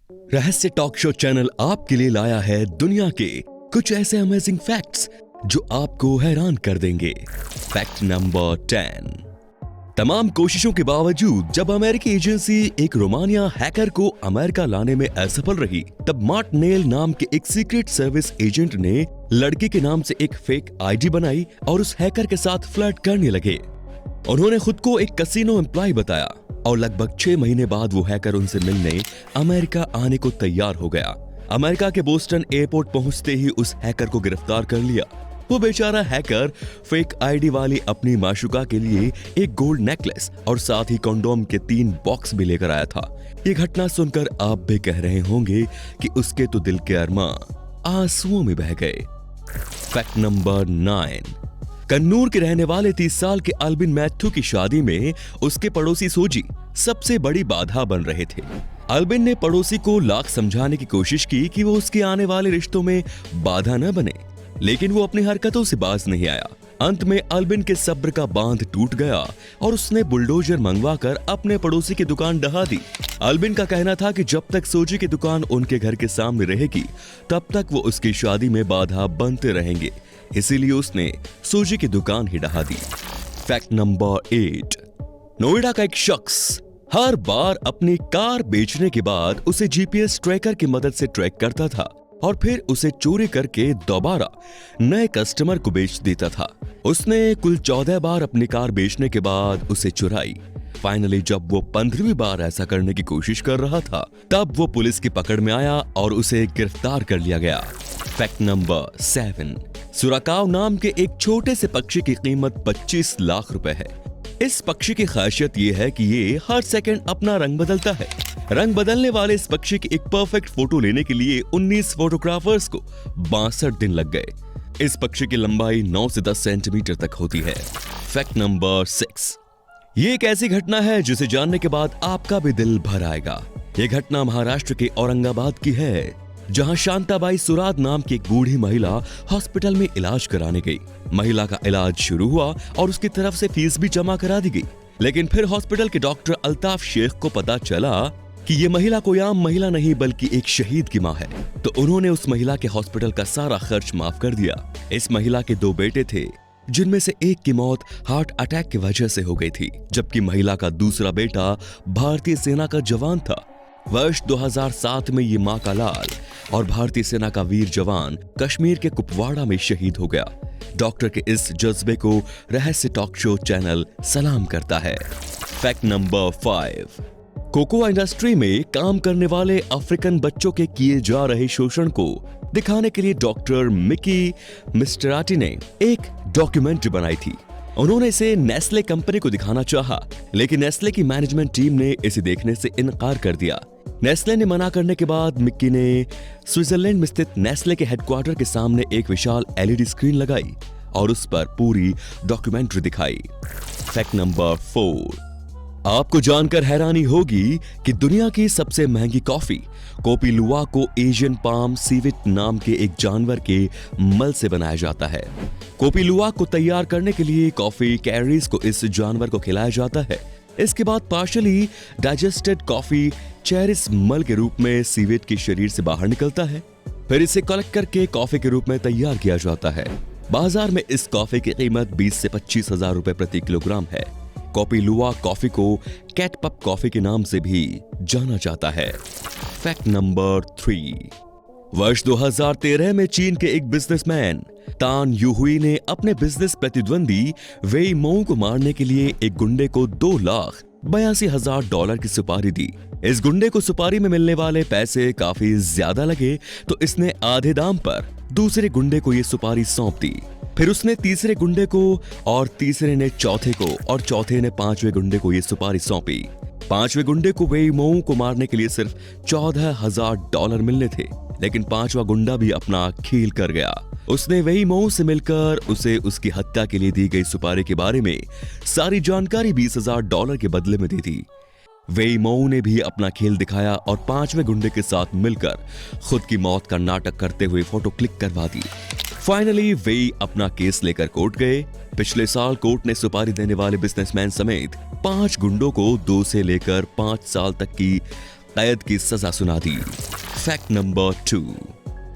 रहस्य talk show channel आपके लिए लाया है दुनिया के कुछ ऐसे अमेजिंग फैक्ट्स जो आपको हैरान कर देंगे। Fact number 10। तमाम कोशिशों के बावजूद जब अमेरिकी एजेंसी एक रोमानिया हैकर को अमेरिका लाने में असफल रही, तब मार्ट नेल नाम के एक सीक्रेट सर्विस एजेंट ने लड़के के नाम से एक फेक आईडी बनाई और उस हैकर के साथ फ्लर्ट करने लगे। उन्होंने खुद को एक कैसीनो एम्प्लॉय बताया और लगभग 6 महीने बाद वो हैकर उनसे मिलने अमेरिका आने को तैयार हो गया। अमेरिका के बोस्टन एयरपोर्ट पहुंचते ही उस हैकर को गिरफ्तार कर लिया। वो बेचारा हैकर फेक आईडी वाली अपनी माशुका के लिए एक गोल्ड नेकलेस और साथ ही कंडोम के 3 बॉक्स भी लेकर आया था। ये घटना सुनकर आप भी कह रहे होंगे कि उसके तो दिल के अरमां आंसुओं में बह गए। Fact number 9। कन्नूर के रहने वाले 30 साल के अल्बिन मैथ्यू की शादी में उसके पड़ोसी सोजी सबसे बड़ी बाधा बन रहे थे। अल्बिन ने पड़ोसी को लाख समझाने की कोशिश की कि वो उसके आने वाले रिश्तों में बाधा न बने, लेकिन वो अपनी हरकतों से बाज नहीं आया। अंत में अल्बिन के सब्र का बांध टूट गया और उसने बुलडोजर मंगवाकर अपने पड़ोसी की दुकान ढहा दी। अल्बिन का कहना था कि जब तक सोजी की दुकान उनके घर के सामने रहेगी, तब तक वो उसकी शादी में बाधा बनते रहेंगे, इसीलिए उसने सोजी की दुकान ही ढहा दी। Fact number 8। नोएडा का एक शख्स हर बार अपनी कार बेचने के बाद उसे जीपीएस ट्रैकर की मदद से ट्रैक करता था और फिर उसे चोरी करके दोबारा नए कस्टमर को बेच देता था। उसने कुल 14 बार अपनी कार बेचने के बाद उसे चुराई। फाइनली जब वो 15वीं बार ऐसा करने की कोशिश कर रहा था, तब वो पुलिस की पकड़ में आया और उसे गिरफ्तार कर लिया गया। Fact number 7। सुराकाव नाम के एक छोटे से पक्षी की कीमत 25 लाख रुपए है। इस पक्षी की खासियत ये है कि ये हर सेकंड अपना रंग बदलता है। रंग बदलने वाले इस पक्षी की एक परफेक्ट फोटो लेने के लिए 19 फोटोग्राफर्स को 62 दिन लग गए। इस पक्षी की लंबाई 9 से 10 सेंटीमीटर तक होती है। Fact number 6। ये एक ऐसी घटना है जिसे जानने के बाद आपका भी दिल भर आएगा। ये घटना महाराष्ट्र के औरंगाबाद की है, जहां शांताबाई सुराद नाम की एक बूढ़ी महिला हॉस्पिटल में इलाज कराने गई। महिला का इलाज शुरू हुआ और उसकी तरफ से फीस भी जमा करा दी गई, लेकिन फिर हॉस्पिटल के डॉक्टर अल्ताफ शेख को पता चला कि ये महिला कोई आम महिला नहीं बल्कि एक शहीद की मां है, तो उन्होंने उस महिला के हॉस्पिटल का सारा खर्च माफ कर दिया। इस महिला के 2 बेटे थे, जिनमें से एक की मौत हार्ट अटैक की वजह से हो गई थी, जबकि महिला का दूसरा बेटा भारतीय सेना का जवान था। वर्ष 2007 में ये मां का लाल और भारतीय सेना का वीर जवान कश्मीर के कुपवाड़ा में शहीद हो गया। डॉक्टर के इस जज्बे को रहस्य टॉक शो चैनल सलाम करता है। Fact number 5। कोकोआ इंडस्ट्री में काम करने वाले अफ्रीकन बच्चों के किए जा रहे शोषण को दिखाने के लिए डॉक्टर मिकी मिस्टराटी ने एक डॉक्यूमेंट्री बनाई थी। उन्होंने इसे नेस्ले कंपनी को दिखाना चाहा, लेकिन नेस्ले की मैनेजमेंट टीम ने इसे देखने से इनकार कर दिया। नेस्ले ने मना करने के बाद मिक्की ने स्विट्जरलैंड में स्थित नेस्ले के हेडक्वार्टर के सामने एक विशाल एलईडी स्क्रीन लगाई और उस पर पूरी डॉक्यूमेंट्री दिखाई। Fact number 4। आपको जानकर हैरानी होगी कि दुनिया की सबसे महंगी कॉफी कोपी लुवा को एशियन पाम सीविट नाम के एक जानवर के मल से बनाया जाता है। कोपी लुवा को तैयार करने के लिए कॉफी कैरीज को इस जानवर को खिलाया जाता है। इसके बाद पार्शियली डाइजेस्टेड कॉफी चेरिस मल के रूप में सीवेट के शरीर से बाहर निकलता है। फिर इसे कलेक्ट करके कॉफी के रूप में तैयार किया जाता है। बाजार में इस कॉफी की कीमत 20 से 25 हजार रुपए प्रति किलोग्राम है। कॉपी लुआ कॉफी को कैट पप कॉफी के नाम से भी जाना जाता है। Fact number 3। वर्ष 2013 में चीन के एक बिजनेसमैन तान यूहुई ने अपने बिजनेस प्रतिद्वंदी वेई मोउ को मारने के लिए एक गुंडे को $2,82,000 की सुपारी दी। इस गुंडे को सुपारी में मिलने वाले पैसे काफी ज्यादा लगे, तो इसने आधे दाम पर दूसरे गुंडे को ये सुपारी सौंप दी। फिर उसने तीसरे गुंडे को और तीसरे ने चौथे को और चौथे ने 5वें गुंडे को ये सुपारी सौंपी। 5वें गुंडे को वेई मोउ को मारने के लिए सिर्फ $14,000 मिलने थे, लेकिन 5वां गुंडा भी अपना खेल कर गया। उसने वेई मोउ से मिलकर उसे उसकी हत्या के लिए दी गई सुपारी के बारे में सारी जानकारी $20,000 के बदले में दी थी। वेई मोउ ने भी अपना खेल दिखाया और 5वें गुंडे के साथ मिलकर खुद की मौत का नाटक करते हुए फोटो क्लिक करवा दी। फाइनली वेई अपना केस लेकर कोर्ट गए। पिछले साल कोर्ट ने सुपारी देने वाले बिजनेसमैन समेत 5 गुंडों को 2 से लेकर 5 साल तक की कैद की सजा सुना दी। फैक्ट नंबर 2,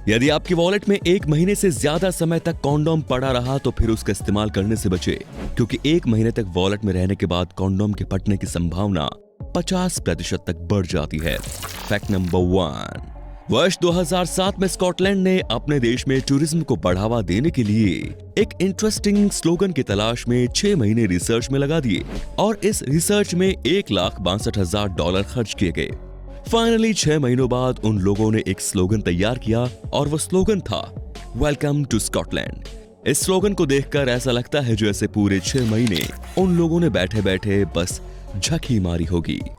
यदि आपकी वॉलेट में 1 महीने से ज्यादा समय तक कॉन्डोम पड़ा रहा तो फिर उसका इस्तेमाल करने से बचे, क्योंकि 1 महीने तक वॉलेट में रहने के बाद कॉन्डोम के फटने की संभावना 50% तक बढ़ जाती है। फैक्ट नंबर 1, वर्ष 2007 में स्कॉटलैंड ने अपने देश में टूरिज्म को बढ़ावा देने के लिए एक इंटरेस्टिंग स्लोगन की तलाश में 6 महीने रिसर्च में लगा दिए और इस रिसर्च में $1,62,000 खर्च किए गए। फाइनली 6 महीनों बाद उन लोगों ने एक स्लोगन तैयार किया और वो स्लोगन था वेलकम टू स्कॉटलैंड। इस स्लोगन को देखकर ऐसा लगता है जैसे पूरे 6 महीने उन लोगों ने बैठे बैठे बस झकी मारी होगी।